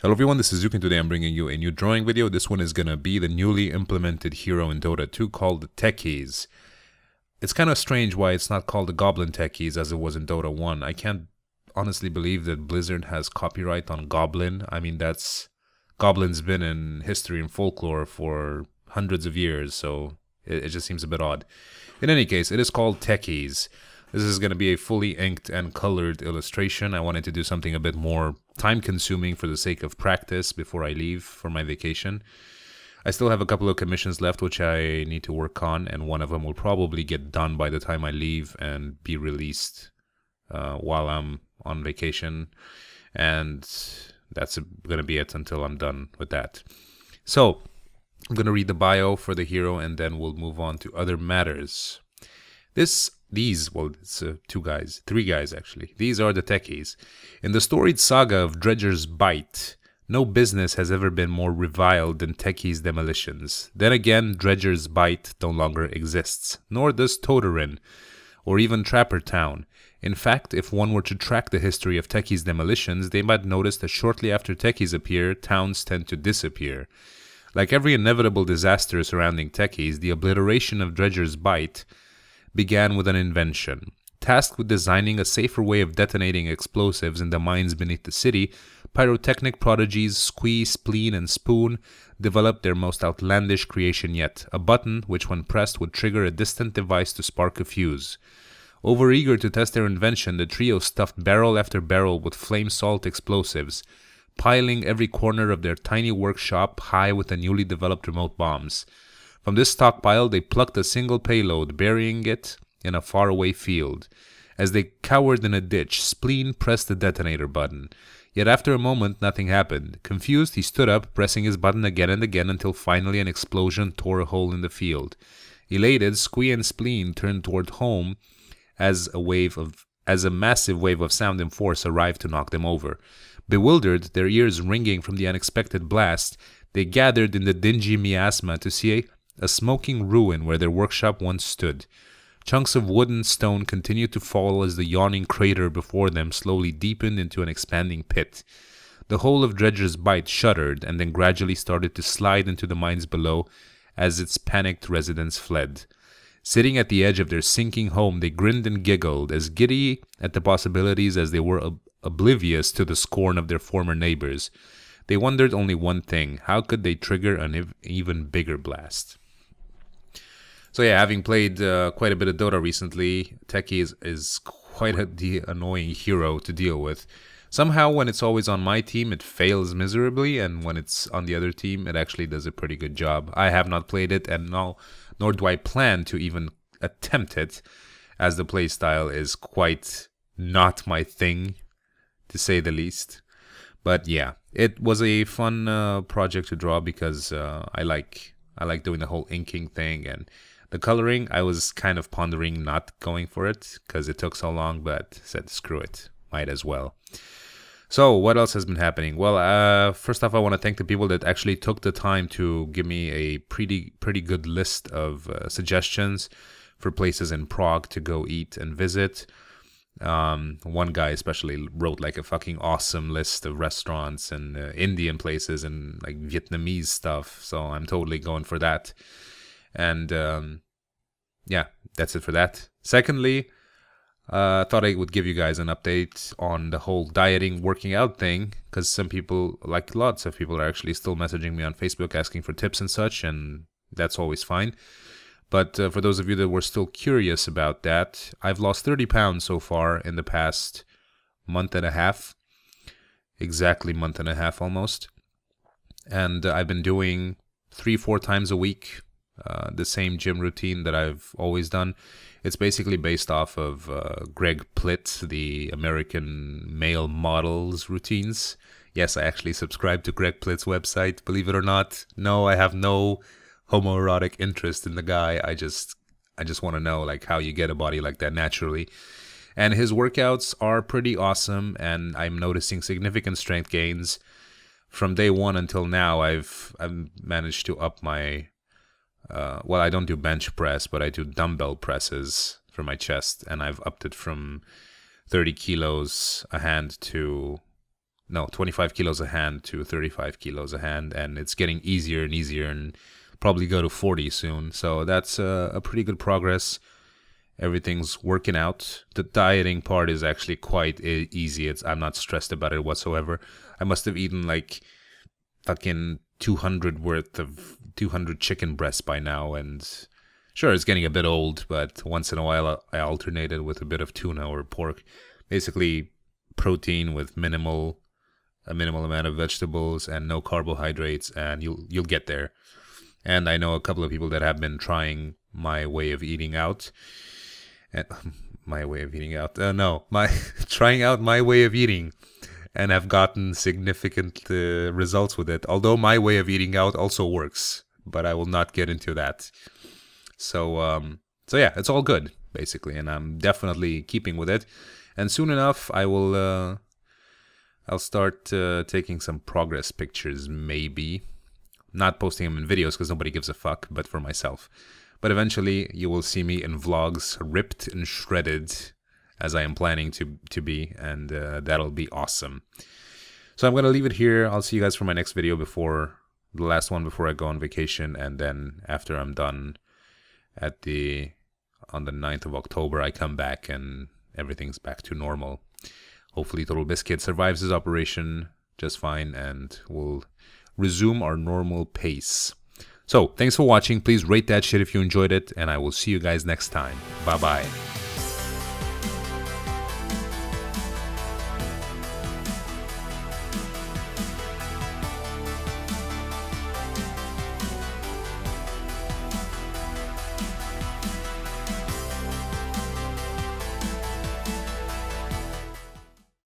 Hello everyone, this is Zooc and today I'm bringing you a new drawing video. This one is going to be the newly implemented hero in Dota 2 called the Techies. It's kind of strange why it's not called the Goblin Techies as it was in Dota 1. I can't honestly believe that Blizzard has copyright on Goblin. I mean, Goblin's been in history and folklore for hundreds of years, so it just seems a bit odd. In any case, it is called Techies. This is going to be a fully inked and colored illustration. I wanted to do something a bit more time-consuming for the sake of practice before I leave for my vacation. I still have a couple of commissions left which I need to work on, and one of them will probably get done by the time I leave and be released while I'm on vacation. And that's going to be it until I'm done with that. So, I'm going to read the bio for the hero and then we'll move on to other matters. Well, it's three guys actually. These are the Techies. In the storied saga of Dredger's Bite, no business has ever been more reviled than Techies' demolitions. Then again, Dredger's Bite no longer exists, nor does Toterin, or even Trapper Town. In fact, if one were to track the history of Techies' demolitions, they might notice that shortly after Techies appear, towns tend to disappear. Like every inevitable disaster surrounding Techies, the obliteration of Dredger's Bite began with an invention. Tasked with designing a safer way of detonating explosives in the mines beneath the city, pyrotechnic prodigies Squeeze, Spleen, and Spoon developed their most outlandish creation yet, a button which when pressed would trigger a distant device to spark a fuse. Overeager to test their invention, the trio stuffed barrel after barrel with flame salt explosives, piling every corner of their tiny workshop high with the newly developed remote bombs. From this stockpile, they plucked a single payload, burying it in a faraway field. As they cowered in a ditch, Spleen pressed the detonator button. Yet after a moment, nothing happened. Confused, he stood up, pressing his button again and again until finally an explosion tore a hole in the field. Elated, Squee and Spleen turned toward home as a massive wave of sound and force arrived to knock them over. Bewildered, their ears ringing from the unexpected blast, they gathered in the dingy miasma to see a smoking ruin where their workshop once stood. Chunks of wood and stone continued to fall as the yawning crater before them slowly deepened into an expanding pit. The whole of Dredger's Bite shuddered and then gradually started to slide into the mines below as its panicked residents fled. Sitting at the edge of their sinking home, they grinned and giggled, as giddy at the possibilities as they were oblivious to the scorn of their former neighbors. They wondered only one thing: how could they trigger an even bigger blast? So yeah, having played quite a bit of Dota recently, Techies is quite the annoying hero to deal with. Somehow when it's always on my team, it fails miserably, and when it's on the other team, it actually does a pretty good job. I have not played it, and nor do I plan to even attempt it, as the playstyle is quite not my thing, to say the least. But yeah, it was a fun project to draw because I like doing the whole inking thing, and the coloring, I was kind of pondering not going for it because it took so long, but said screw it, might as well. So what else has been happening? Well, first off, I want to thank the people that actually took the time to give me a pretty good list of suggestions for places in Prague to go eat and visit. One guy especially wrote like a fucking awesome list of restaurants and Indian places and like Vietnamese stuff, so I'm totally going for that. And yeah, that's it for that. Secondly, thought I would give you guys an update on the whole dieting, working out thing, because some people, like lots of people, are actually still messaging me on Facebook asking for tips and such, and that's always fine. But for those of you that were still curious about that, I've lost 30 pounds so far in the past month and a half. Exactly month and a half almost. And I've been doing 3-4 times a week the same gym routine that I've always done. It's basically based off of Greg Plitt, the American male model's routines. Yes, I actually subscribe to Greg Plitt's website, believe it or not. No, I have no homoerotic interest in the guy. I just want to know like how you get a body like that naturally. And his workouts are pretty awesome, and I'm noticing significant strength gains. From day one until now, I've managed to up my well, I don't do bench press, but I do dumbbell presses for my chest, and I've upped it from 30 kilos a hand to no, 25 kilos a hand to 35 kilos a hand, and it's getting easier and easier, and probably go to 40 soon. So that's a pretty good progress. Everything's working out. The dieting part is actually quite easy. I'm not stressed about it whatsoever. I must have eaten like fucking 200 worth of 200 chicken breasts by now, and sure, it's getting a bit old, but once in a while I alternate it with a bit of tuna or pork. Basically protein with a minimal amount of vegetables and no carbohydrates, and you'll get there. And I know a couple of people that have been trying my way of eating out. Trying out my way of eating, and have gotten significant results with it. Although my way of eating out also works, but I will not get into that. So yeah, it's all good basically, and I'm definitely keeping with it. And soon enough, I'll start taking some progress pictures, maybe. Not posting them in videos because nobody gives a fuck, but for myself. But eventually, you will see me in vlogs, ripped and shredded, as I am planning to be, and that'll be awesome. So I'm going to leave it here. I'll see you guys for my next video, before the last one before I go on vacation, and then after I'm done on the 9th of October, I come back and everything's back to normal. Hopefully Total Biscuit survives his operation just fine, and we'll resume our normal pace. So, thanks for watching. Please rate that shit if you enjoyed it, and I will see you guys next time. Bye-bye.